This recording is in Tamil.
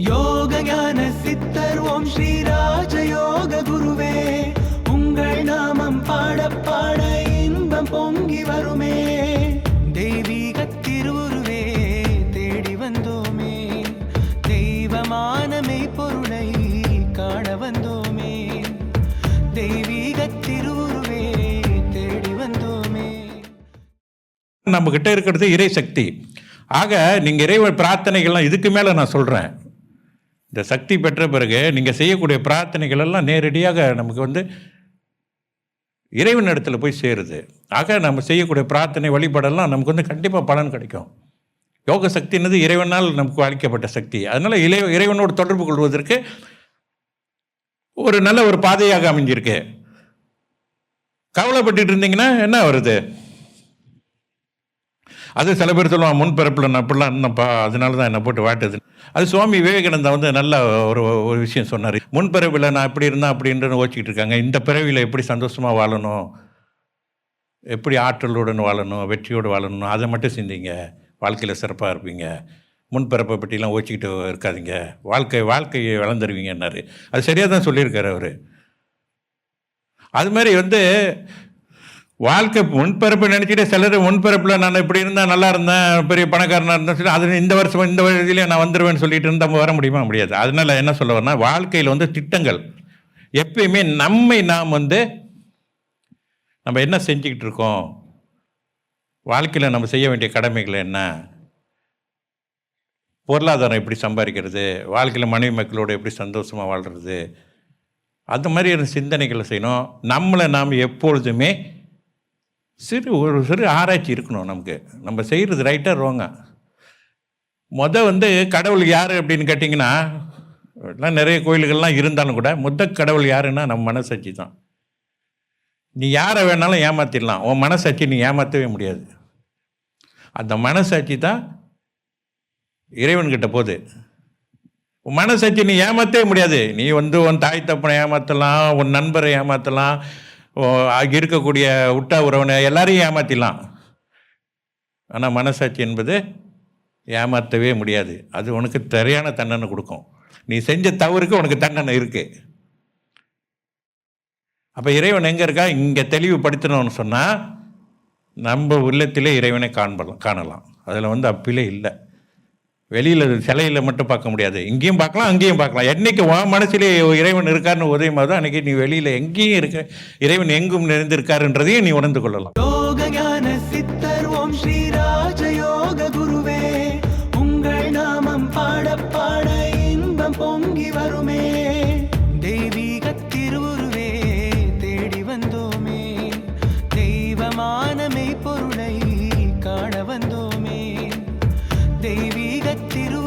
யோக ஞான சித்தர் ஓம் ஸ்ரீ ராஜயோக குருவே, உங்கள் நாமம் பாட பாட இன்பம் பொங்கி வருமே. தெய்வீக திருவுருவே தேடி வந்தோமே, தெய்வமானமை பொருளை காண வந்தோமே. தெய்வீக திருவுருவே தேடி வந்தோமே. நம்ம கிட்ட இருக்கிறது இறை சக்தி. ஆக நீங்கள் இறைவன் பிரார்த்தனைகள்லாம் இதுக்கு மேலே நான் சொல்கிறேன், இந்த சக்தி பெற்ற பிறகு நீங்கள் செய்யக்கூடிய பிரார்த்தனைகள் எல்லாம் நேரடியாக நமக்கு இறைவன் இடத்துல போய் சேருது. ஆக நம்ம செய்யக்கூடிய பிரார்த்தனை வழிபாடெல்லாம் நமக்கு கண்டிப்பாக பலன் கிடைக்கும். யோக சக்தின்றது இறைவனால் நமக்கு அளிக்கப்பட்ட சக்தி. அதனால் இறைவனோடு தொடர்பு கொள்வதற்கு ஒரு நல்ல ஒரு பாதையாக அமைஞ்சிருக்கு. கவலைப்பட்டு இருந்தீங்கன்னா என்ன வருது? அது சில பேர் சொல்லுவாங்க, முன்பிறப்பில் நான் அப்படிலாம் இருந்தப்பா, அதனால தான் என்னை போட்டு வாட்டுது. அது சுவாமி விவேகானந்தா நல்ல ஒரு விஷயம் சொன்னார். முன்பிறப்பில் நான் இப்படி இருந்தேன் அப்படின்றது ஓச்சிக்கிட்டு இருக்காங்க. இந்த பிறவியில் எப்படி சந்தோஷமாக வாழணும், எப்படி ஆற்றலுடன் வாழணும், வெற்றியோடு வாழணும், அதை மட்டும் சிந்திங்க, வாழ்க்கையில் சிறப்பாக இருப்பீங்க. முன்பிறப்பை பற்றிலாம் ஓச்சிக்கிட்டு இருக்காதிங்க, வாழ்க்கையை வளர்ந்துருவீங்கன்னாரு. அது சரியாக தான் சொல்லியிருக்காரு அவர். அது மாதிரி வாழ்க்கை முன்பிறப்பு நினச்சிட்டு சிலர் முன்பிறப்பில் நான் இப்படி இருந்தால் நல்லா இருந்தேன், பெரிய பணக்காரனாக இருந்தேன் சொல்லி அது இந்த வயதிலே நான் வந்துடுவேன்னு சொல்லிட்டு இருந்தால் வர முடியுமா? முடியாது. அதனால் என்ன சொல்ல வரேன்னா, வாழ்க்கையில் திட்டங்கள் எப்பயுமே நாம் நம்ம என்ன செஞ்சுக்கிட்டு இருக்கோம், வாழ்க்கையில் நம்ம செய்ய வேண்டிய கடமைகள் என்ன, பொருளாதாரம் எப்படி சம்பாதிக்கிறது, வாழ்க்கையில் மனைவி மக்களோடு எப்படி சந்தோஷமாக வாழ்கிறது, அந்த மாதிரியான சிந்தனைகளை செய்யணும். நம்மளை நாம் எப்பொழுதுமே ஒரு சிறு ஆராய்ச்சி இருக்கணும். நமக்கு நம்ம செய்கிறது ரைட்டாக ரோங்க. கடவுள் யார் அப்படின்னு கேட்டிங்கன்னா, எல்லாம் நிறைய கோயில்கள்லாம் இருந்தாலும் கூட கடவுள் யாருன்னா நம்ம மனசாட்சி தான். நீ யாரை வேணாலும் ஏமாற்றிடலாம், உன் மனசாட்சி நீ ஏமாற்றவே முடியாது. அந்த மனசாட்சி தான் இறைவன்கிட்ட போகுது. உன் மனசாட்சி நீ ஏமாற்றவே முடியாது. நீ உன் தாய் தப்பனை ஏமாற்றலாம், உன் நண்பரை ஏமாற்றலாம், இருக்கக்கூடிய உட்டா உறவனை எல்லாரையும் ஏமாற்றிடலாம். ஆனால் மனசாட்சி என்பது ஏமாற்றவே முடியாது. அது உனக்கு சரியான தண்டனை கொடுக்கும். நீ செஞ்ச தவறுக்கு உனக்கு தண்டனை இருக்குது. அப்போ இறைவன் எங்கே இருக்கா? இங்கே தெளிவுபடுத்தணும்னு சொன்னால் நம்ம உள்ளத்திலே இறைவனை காணலாம். அதில் அப்பிலே இல்லை. வெளியில் சிலையில் மட்டும் பார்க்க முடியாது, இங்கேயும் பார்க்கலாம் அங்கேயும் பார்க்கலாம். என்றைக்கு உன் மனசிலே இறைவன் இருக்காருன்னு உதயமாக தான் அன்றைக்கி நீ வெளியில் எங்கேயும் இருக்க இறைவன் எங்கும் நிறைந்திருக்காருன்றதையும் நீ உணர்ந்து கொள்ளலாம். யோக ஞான சித்தர் ஓம் ஸ்ரீ ராஜயோக குருவே, உங்கள் நாமம் பாட பாட இன்பம் பொங்கி வருமே. தெய்வீக திருவுருவே தேடி வந்தோமே, தெய்வமானமை பொருளை காண வந்தோமே. தெய்வீக திரு